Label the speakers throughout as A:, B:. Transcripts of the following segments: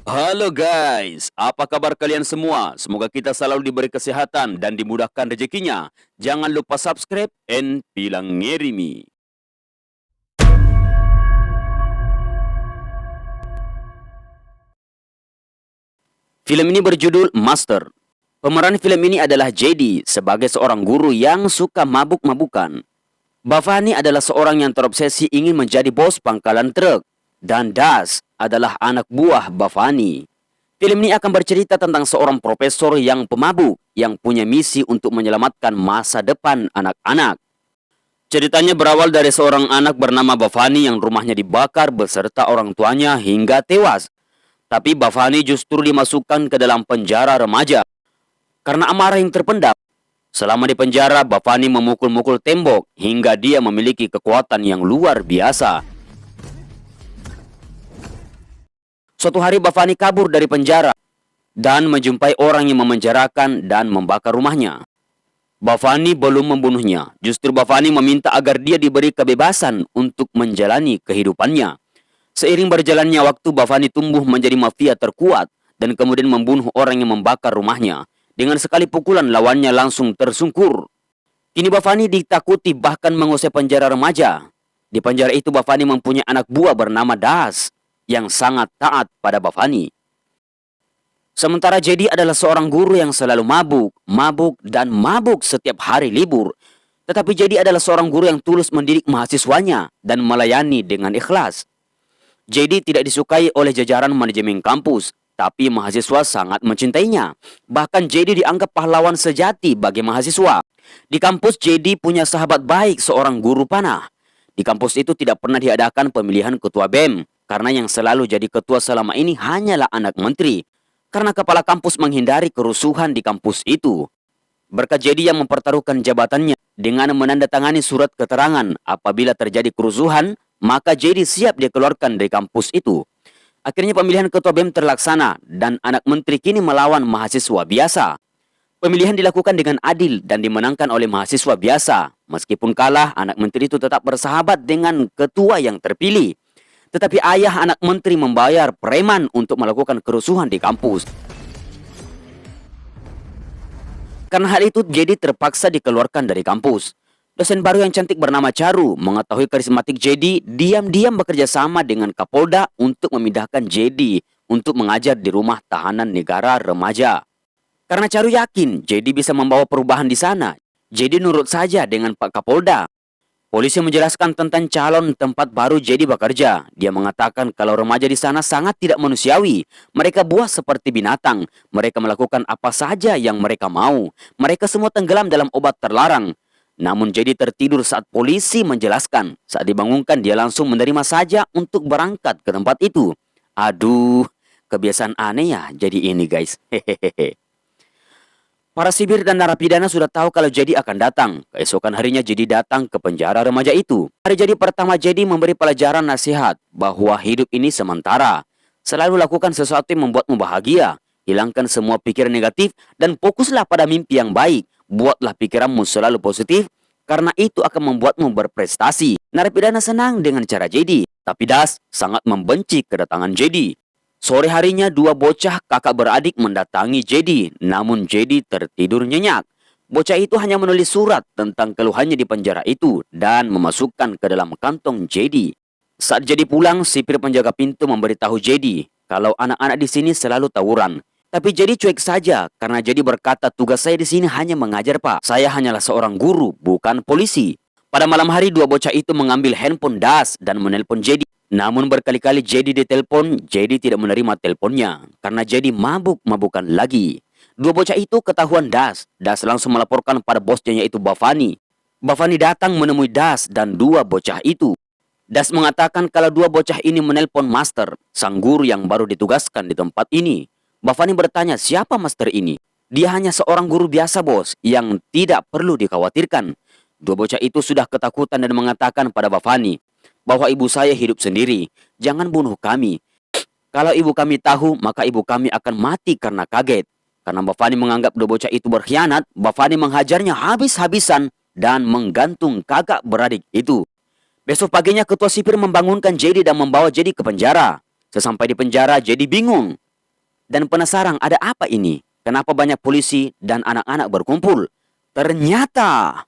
A: Halo guys, apa kabar kalian semua? Semoga kita selalu diberi kesehatan dan dimudahkan rezekinya. Jangan lupa subscribe and bilang ngerimi. Film ini berjudul Master. Pemeran film ini adalah JD sebagai seorang guru yang suka mabuk-mabukan. Bhavani adalah seorang yang terobsesi ingin menjadi bos pangkalan truk. Dan Das adalah anak buah Bhavani. Film ini akan bercerita tentang seorang profesor yang pemabuk yang punya misi untuk menyelamatkan masa depan anak-anak. Ceritanya berawal dari seorang anak bernama Bhavani yang rumahnya dibakar beserta orang tuanya hingga tewas. Tapi Bhavani justru dimasukkan ke dalam penjara remaja karena amarah yang terpendam. Selama di penjara, Bhavani memukul-mukul tembok hingga dia memiliki kekuatan yang luar biasa. Suatu hari Bhavani kabur dari penjara dan menjumpai orang yang memenjarakan dan membakar rumahnya. Bhavani belum membunuhnya, justru Bhavani meminta agar dia diberi kebebasan untuk menjalani kehidupannya. Seiring berjalannya waktu, Bhavani tumbuh menjadi mafia terkuat dan kemudian membunuh orang yang membakar rumahnya. Dengan sekali pukulan, lawannya langsung tersungkur. Kini Bhavani ditakuti bahkan mengusai penjara remaja. Di penjara itu Bhavani mempunyai anak buah bernama Das yang sangat taat pada Bhavani. Sementara JD adalah seorang guru yang selalu mabuk setiap hari libur. Tetapi JD adalah seorang guru yang tulus mendidik mahasiswanya dan melayani dengan ikhlas. JD tidak disukai oleh jajaran manajemen kampus, tapi mahasiswa sangat mencintainya. Bahkan JD dianggap pahlawan sejati bagi mahasiswa. Di kampus JD punya sahabat baik seorang guru panah. Di kampus itu tidak pernah diadakan pemilihan ketua BEM, karena yang selalu jadi ketua selama ini hanyalah anak menteri. Karena kepala kampus menghindari kerusuhan di kampus itu. Berkat JD yang mempertaruhkan jabatannya dengan menandatangani surat keterangan apabila terjadi kerusuhan, maka JD siap dikeluarkan dari kampus itu. Akhirnya pemilihan ketua BEM terlaksana dan anak menteri kini melawan mahasiswa biasa. Pemilihan dilakukan dengan adil dan dimenangkan oleh mahasiswa biasa. Meskipun kalah, anak menteri itu tetap bersahabat dengan ketua yang terpilih. Tetapi ayah anak menteri membayar preman untuk melakukan kerusuhan di kampus. Karena hal itu, JD terpaksa dikeluarkan dari kampus. Dosen baru yang cantik bernama Charu mengetahui karismatik JD, diam-diam bekerja sama dengan Kapolda untuk memindahkan JD untuk mengajar di rumah tahanan negara remaja. Karena Charu yakin JD bisa membawa perubahan di sana, JD nurut saja dengan Pak Kapolda. Polisi menjelaskan tentang calon tempat baru JD bekerja. Dia mengatakan kalau remaja di sana sangat tidak manusiawi. Mereka buas seperti binatang. Mereka melakukan apa saja yang mereka mau. Mereka semua tenggelam dalam obat terlarang. Namun JD tertidur saat polisi menjelaskan. Saat dibangunkan dia langsung menerima saja untuk berangkat ke tempat itu. Aduh, kebiasaan aneh ya jadi ini guys. Hehehe. Para sipir dan narapidana sudah tahu kalau JD akan datang. Keesokan harinya JD datang ke penjara remaja itu. Hari jadi pertama JD memberi pelajaran nasihat bahwa hidup ini sementara. Selalu lakukan sesuatu yang membuatmu bahagia. Hilangkan semua pikiran negatif dan fokuslah pada mimpi yang baik. Buatlah pikiranmu selalu positif karena itu akan membuatmu berprestasi. Narapidana senang dengan cara JD, tapi Das sangat membenci kedatangan JD. Sore harinya dua bocah kakak beradik mendatangi JD, namun JD tertidur nyenyak. Bocah itu hanya menulis surat tentang keluhannya di penjara itu dan memasukkan ke dalam kantong JD. Saat JD pulang, sipir penjaga pintu memberitahu JD kalau anak-anak di sini selalu tawuran. Tapi JD cuek saja karena JD berkata tugas saya di sini hanya mengajar Pak. Saya hanyalah seorang guru, bukan polisi. Pada malam hari dua bocah itu mengambil handphone Das dan menelpon JD. Namun berkali-kali JD ditelepon, JD tidak menerima teleponnya karena JD mabuk-mabukan lagi. Dua bocah itu ketahuan Das. Das langsung melaporkan pada bosnya yaitu Bhavani. Bhavani datang menemui Das dan dua bocah itu. Das mengatakan kalau dua bocah ini menelpon Master, sang guru yang baru ditugaskan di tempat ini. Bhavani bertanya siapa Master ini? Dia hanya seorang guru biasa bos yang tidak perlu dikhawatirkan. Dua bocah itu sudah ketakutan dan mengatakan pada Bhavani bahwa ibu saya hidup sendiri. Jangan bunuh kami. Kalau ibu kami tahu, maka ibu kami akan mati karena kaget. Karena Bhavani menganggap dua bocah itu berkhianat, Bhavani menghajarnya habis-habisan dan menggantung kakak beradik itu. Besok paginya ketua sipir membangunkan JD dan membawa JD ke penjara. Sesampai di penjara, JD bingung. dan penasaran ada apa ini? Kenapa banyak polisi dan anak-anak berkumpul? Ternyata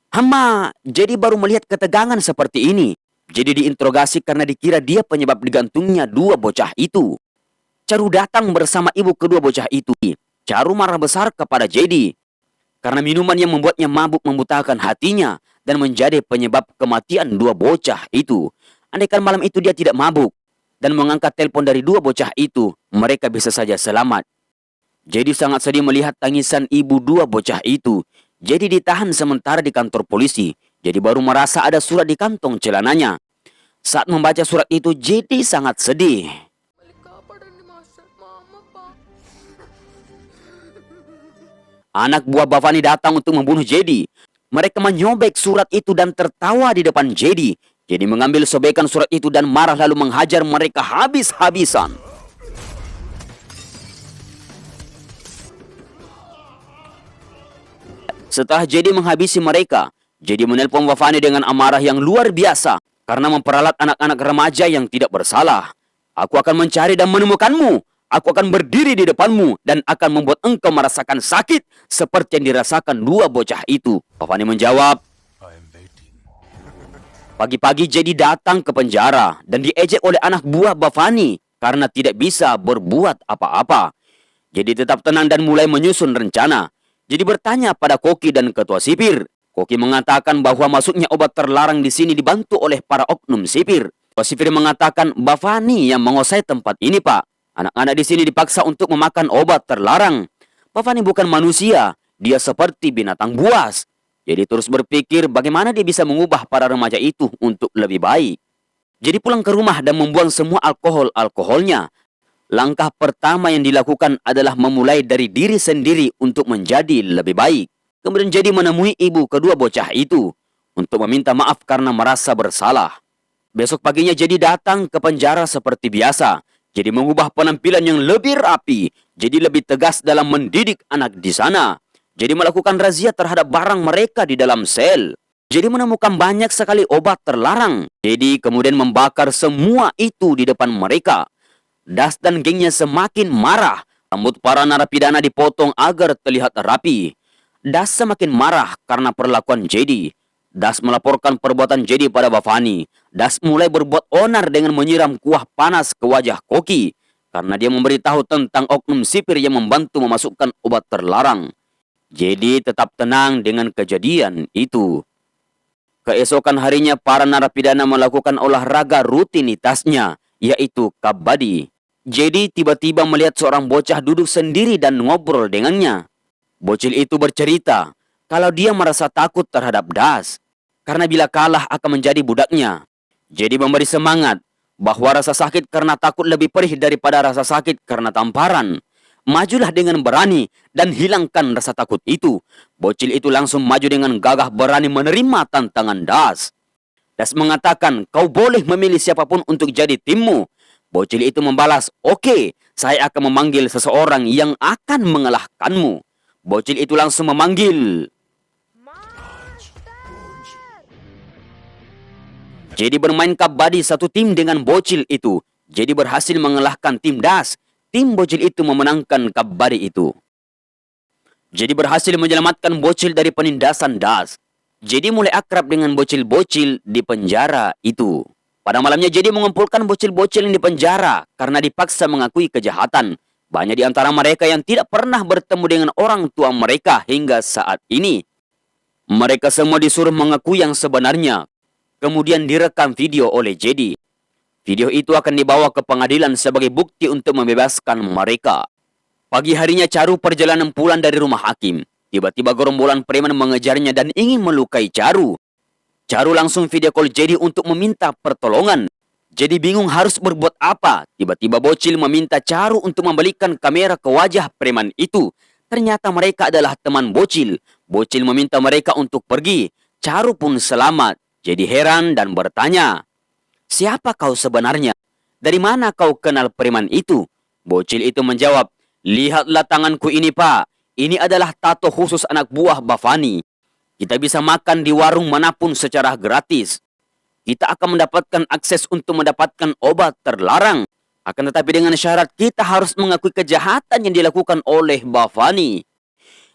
A: Hama, jadi baru melihat ketegangan seperti ini. Jadi diinterogasi karena dikira dia penyebab digantungnya dua bocah itu. Caru datang bersama ibu kedua bocah itu. Caru marah besar kepada JD karena minuman yang membuatnya mabuk membutakan hatinya dan menjadi penyebab kematian dua bocah itu. Andaikan malam itu dia tidak mabuk dan mengangkat telepon dari dua bocah itu, mereka bisa saja selamat. Jadi sangat sedih melihat tangisan ibu dua bocah itu. Jadi ditahan sementara di kantor polisi. Jadi baru merasa ada surat di kantong celananya. Saat membaca surat itu, JD sangat sedih. Anak buah Bhavani datang untuk membunuh JD. Mereka menyobek surat itu dan tertawa di depan JD. JD mengambil sobekan surat itu dan marah lalu menghajar mereka habis-habisan. Setelah JD menghabisi mereka, JD menelpon Bhavani dengan amarah yang luar biasa karena memperalat anak-anak remaja yang tidak bersalah. Aku akan mencari dan menemukanmu. Aku akan berdiri di depanmu dan akan membuat engkau merasakan sakit seperti yang dirasakan dua bocah itu. Bhavani menjawab. Pagi-pagi JD datang ke penjara dan diejek oleh anak buah Bhavani karena tidak bisa berbuat apa-apa. JD tetap tenang dan mulai menyusun rencana. JD bertanya pada Koki dan ketua sipir. Koki mengatakan bahwa masuknya obat terlarang di sini dibantu oleh para oknum sipir. Ketua sipir mengatakan Bhavani yang menguasai tempat ini, Pak. Anak-anak di sini dipaksa untuk memakan obat terlarang. Bhavani bukan manusia, dia seperti binatang buas. Jadi terus berpikir bagaimana dia bisa mengubah para remaja itu untuk lebih baik. Jadi pulang ke rumah dan membuang semua alkoholnya. Langkah pertama yang dilakukan adalah memulai dari diri sendiri untuk menjadi lebih baik. Kemudian JD menemui ibu kedua bocah itu untuk meminta maaf karena merasa bersalah. Besok paginya JD datang ke penjara seperti biasa. JD mengubah penampilan yang lebih rapi. JD lebih tegas dalam mendidik anak di sana. JD melakukan razia terhadap barang mereka di dalam sel. JD menemukan banyak sekali obat terlarang. JD kemudian membakar semua itu di depan mereka. Das dan gengnya semakin marah. Rambut para narapidana dipotong agar terlihat rapi. Das semakin marah karena perlakuan JD. Das melaporkan perbuatan JD pada Bhavani. Das mulai berbuat onar dengan menyiram kuah panas ke wajah Koki karena dia memberitahu tentang oknum sipir yang membantu memasukkan obat terlarang. JD tetap tenang dengan kejadian itu. Keesokan harinya para narapidana melakukan olahraga rutinitasnya, yaitu kabadi. JD tiba-tiba melihat seorang bocah duduk sendiri dan ngobrol dengannya. Bocil itu bercerita kalau dia merasa takut terhadap Das karena bila kalah akan menjadi budaknya. JD memberi semangat bahwa rasa sakit karena takut lebih perih daripada rasa sakit karena tamparan. Majulah dengan berani dan hilangkan rasa takut itu. Bocil itu langsung maju dengan gagah berani menerima tantangan Das. Das mengatakan kau boleh memilih siapapun untuk jadi timmu. Bocil itu membalas, oke, saya akan memanggil seseorang yang akan mengalahkanmu. Bocil itu langsung memanggil. Jadi bermain kabadi satu tim dengan bocil itu. Jadi berhasil mengalahkan tim Das. Tim bocil itu memenangkan kabadi itu. Jadi berhasil menyelamatkan bocil dari penindasan Das. Jadi mulai akrab dengan bocil-bocil di penjara itu. Pada malamnya JD mengumpulkan bocil-bocil yang di penjara karena dipaksa mengakui kejahatan. Banyak di antara mereka yang tidak pernah bertemu dengan orang tua mereka hingga saat ini. Mereka semua disuruh mengakui yang sebenarnya. Kemudian direkam video oleh JD. Video itu akan dibawa ke pengadilan sebagai bukti untuk membebaskan mereka. Pagi harinya Caru perjalanan pulang dari rumah hakim. Tiba-tiba gerombolan preman mengejarnya dan ingin melukai Caru. Caru langsung video call JD untuk meminta pertolongan. JD bingung harus berbuat apa. Tiba-tiba bocil meminta Caru untuk membalikan kamera ke wajah preman itu. Ternyata mereka adalah teman bocil. Bocil meminta mereka untuk pergi. Caru pun selamat. JD heran dan bertanya, siapa kau sebenarnya? Dari mana kau kenal preman itu? Bocil itu menjawab, lihatlah tanganku ini, Pak. Ini adalah tato khusus anak buah Bhavani. Kita bisa makan di warung manapun secara gratis. kita akan mendapatkan akses untuk mendapatkan obat terlarang. Akan tetapi dengan syarat kita harus mengakui kejahatan yang dilakukan oleh Bhavani.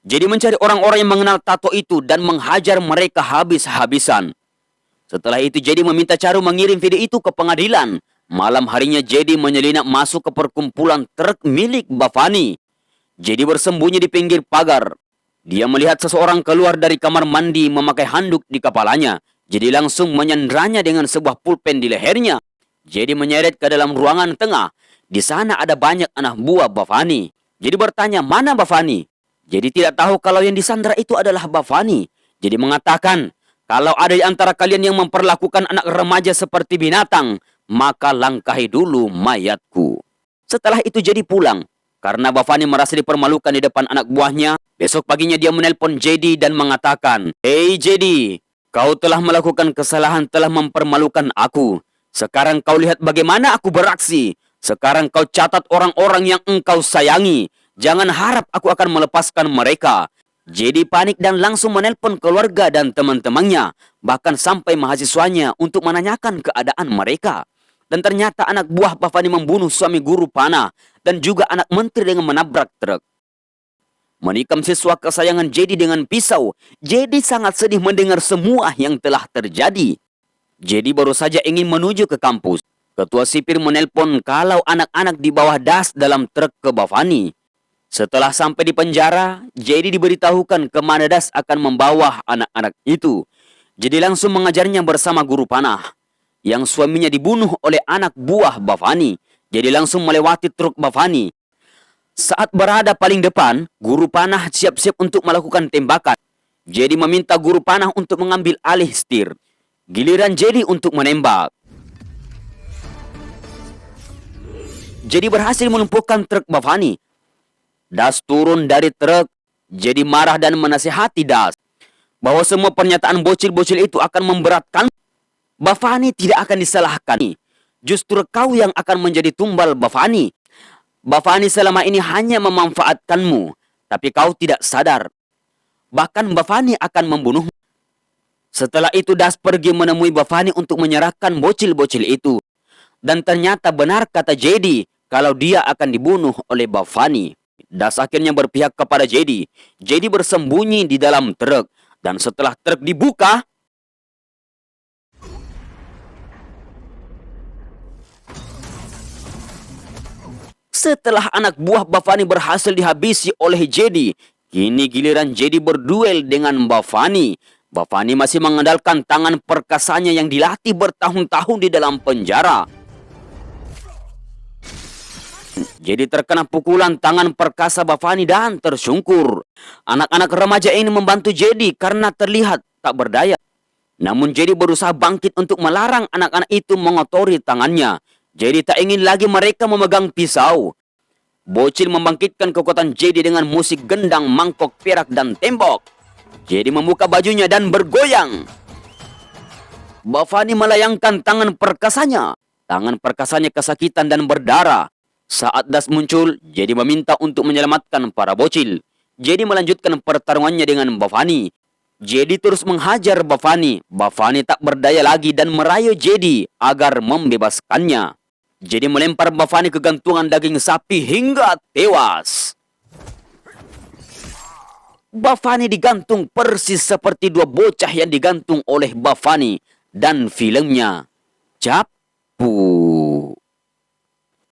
A: Jadi mencari orang-orang yang mengenal tato itu dan menghajar mereka habis-habisan. Setelah itu Jedi meminta Charu mengirim video itu ke pengadilan. Malam harinya Jedi menyelinap masuk ke perkumpulan truk milik Bhavani. Jedi bersembunyi di pinggir pagar. Dia melihat seseorang keluar dari kamar mandi memakai handuk di kepalanya. Jedi langsung menyandranya dengan sebuah pulpen di lehernya. Jedi menyeret ke dalam ruangan tengah. Di sana ada banyak anak buah Bhavani. Jedi bertanya, mana Bhavani? Jedi tidak tahu kalau yang disandra itu adalah Bhavani. Jedi mengatakan, kalau ada di antara kalian yang memperlakukan anak remaja seperti binatang, maka langkahi dulu mayatku. Setelah itu Jedi pulang. Karena Bhavani merasa dipermalukan di depan anak buahnya, besok paginya dia menelpon Jedi dan mengatakan, "Hei Jedi, kau telah melakukan kesalahan, telah mempermalukan aku. Sekarang kau lihat bagaimana aku beraksi. Sekarang kau catat orang-orang yang engkau sayangi. Jangan harap aku akan melepaskan mereka." Jedi panik dan langsung menelpon keluarga dan teman-temannya, bahkan sampai mahasiswanya untuk menanyakan keadaan mereka. Dan ternyata anak buah Bhavani membunuh suami guru panah dan juga anak menteri dengan menabrak truk. Menikam siswa kesayangan Jedi dengan pisau. Jedi sangat sedih mendengar semua yang telah terjadi. Jedi baru saja ingin menuju ke kampus. Ketua sipir menelpon kalau anak-anak di bawah das dalam truk ke Bhavani. Setelah sampai di penjara, Jedi diberitahukan kemana das akan membawa anak-anak itu. Jedi langsung mengajarnya bersama guru panah yang suaminya dibunuh oleh anak buah Bhavani. Jedi langsung melewati truk Bhavani. Saat berada paling depan, guru panah siap-siap untuk melakukan tembakan. Jedi meminta guru panah untuk mengambil alih setir. Giliran Jedi untuk menembak. Jedi berhasil melumpuhkan truk Bhavani. Das turun dari truk. Jedi marah dan menasihati Das bahwa semua pernyataan bocil-bocil itu akan memberatkan. Bhavani tidak akan disalahkan. Justru kau yang akan menjadi tumbal Bhavani. Bhavani selama ini hanya memanfaatkanmu, tapi kau tidak sadar. Bahkan Bhavani akan membunuhmu. Setelah itu Das pergi menemui Bhavani untuk menyerahkan bocil-bocil itu. Dan ternyata benar kata Jedi kalau dia akan dibunuh oleh Bhavani. Das akhirnya berpihak kepada Jedi. Jedi bersembunyi di dalam truk. Dan setelah truk dibuka, setelah anak buah Bhavani berhasil dihabisi oleh Jedi, kini giliran Jedi berduel dengan Bhavani. Bhavani masih mengandalkan tangan perkasanya yang dilatih bertahun-tahun di dalam penjara. Jedi terkena pukulan tangan perkasa Bhavani dan tersungkur. Anak-anak remaja ini membantu Jedi karena terlihat tak berdaya. Namun Jedi berusaha bangkit untuk melarang anak-anak itu mengotori tangannya. Jedi tak ingin lagi mereka memegang pisau. Bocil membangkitkan kekuatan Jedi dengan musik gendang, mangkok, perak, dan tembok. Jedi membuka bajunya dan bergoyang. Bhavani melayangkan tangan perkasanya. Tangan perkasanya kesakitan dan berdarah. Saat Das muncul, Jedi meminta untuk menyelamatkan para bocil. Jedi melanjutkan pertarungannya dengan Bhavani. Jedi terus menghajar Bhavani. Bhavani tak berdaya lagi dan merayu Jedi agar membebaskannya. Jedi melempar Bhavani ke gantungan daging sapi hingga tewas. Bhavani digantung persis seperti dua bocah yang digantung oleh Bhavani dan filmnya Chapu.